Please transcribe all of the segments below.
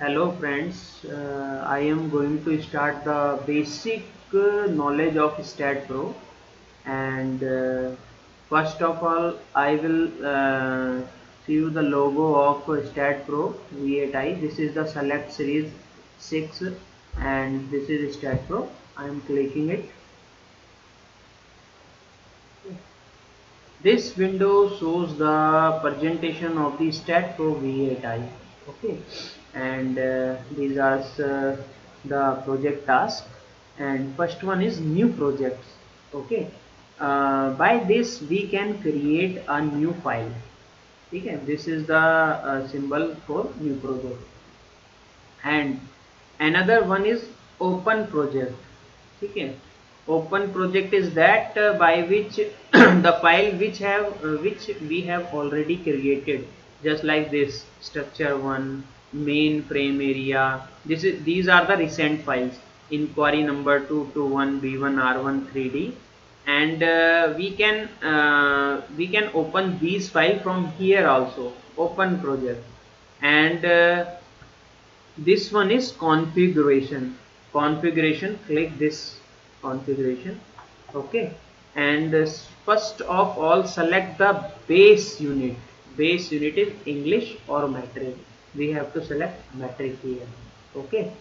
Hello friends, I am going to start the basic knowledge of Stat Pro, and first of all I will see you the logo of Stat Pro V8i. This is the Select Series 6 and this is Stat Pro. I am clicking it. This window shows the presentation of the Stat Pro V8i. Okay, and these are the project task. And first one is new projects. Okay, by this we can create a new file. Okay, this is the symbol for new project. And another one is open project. Okay, open project is that by which the file which we have already created, just like this structure one, main frame area. These are the recent files, inquiry number 221 b1 r1 3d, and we can open these file from here also. Open project. And this one is configuration. Click this configuration. Okay, and first of all select the base unit is English or metric. We have to select metric here. Okay,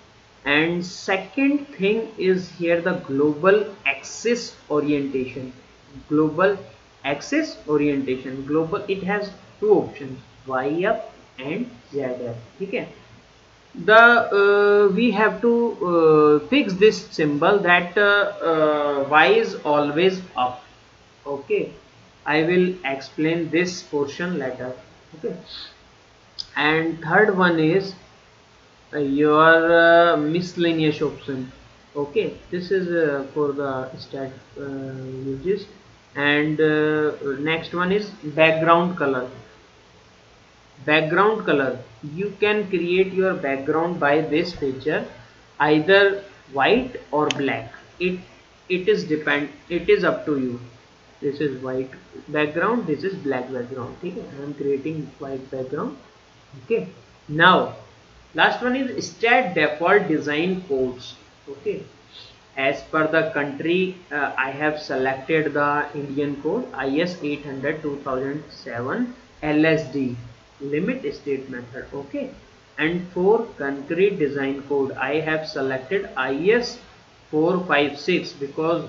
and second thing is here the global axis orientation. Global, it has two options, y up and z up. Okay, the we have to fix this symbol that y is always up. Okay, I will explain this portion later. Okay, and third one is your miscellaneous option. Okay, this is for the stat uses. And next one is background color. You can create your background by this picture, either white or black. It is up to you. This is white background, this is black background. Okay, I am creating white background. Okay, now last one is stat default design codes. Okay, as per the country, I have selected the Indian code IS 800 2007 LSD, limit state method. Okay, and for country design code I have selected IS 456 because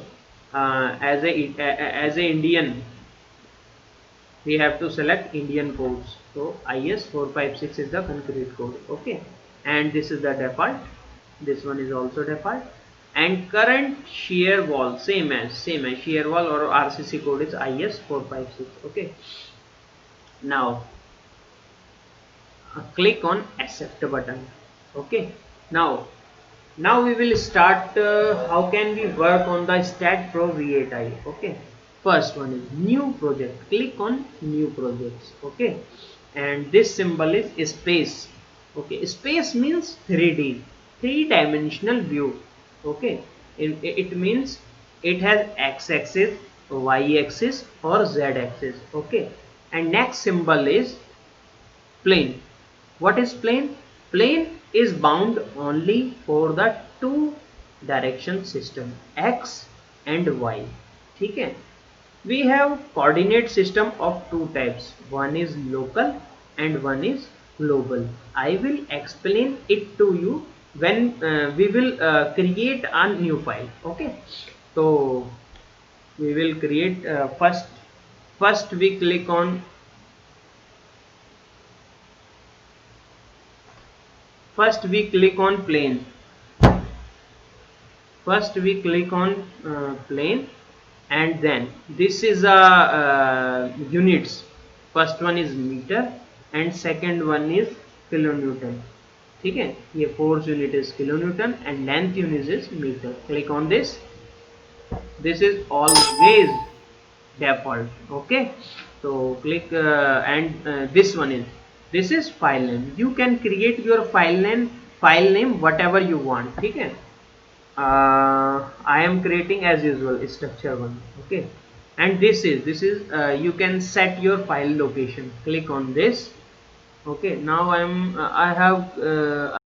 as a Indian we have to select Indian codes. So IS 456 is the concrete code. Okay, and this is the default. This one is also default. And current shear wall, same as shear wall or RCC code is IS 456. Okay, now click on accept button. Okay, now we will start how can we work on the Stat Pro V8i. Okay, first one is new project. Click on new projects. Okay, and this symbol is space. Okay, space means 3D, three-dimensional view. Okay, it means it has x-axis, y-axis or z-axis. Okay, and next symbol is plane. What is plane? Plane is bound only for the two direction system, x and y. Okay, we have coordinate system of two types, one is local and one is global. I will explain it to you when we will create a new file. Okay, so we will create first we click on plane. First we click on plane, and then this is a units. First one is meter and second one is kilonewton. ठीक है, ये force unit is kilonewton and length unit is meter. Click on this. This is always default. Okay, so click and this is file name. You can create your file name whatever you want. Okay, I am creating as usual structure one. Okay, and this is you can set your file location. Click on this. Okay, now I have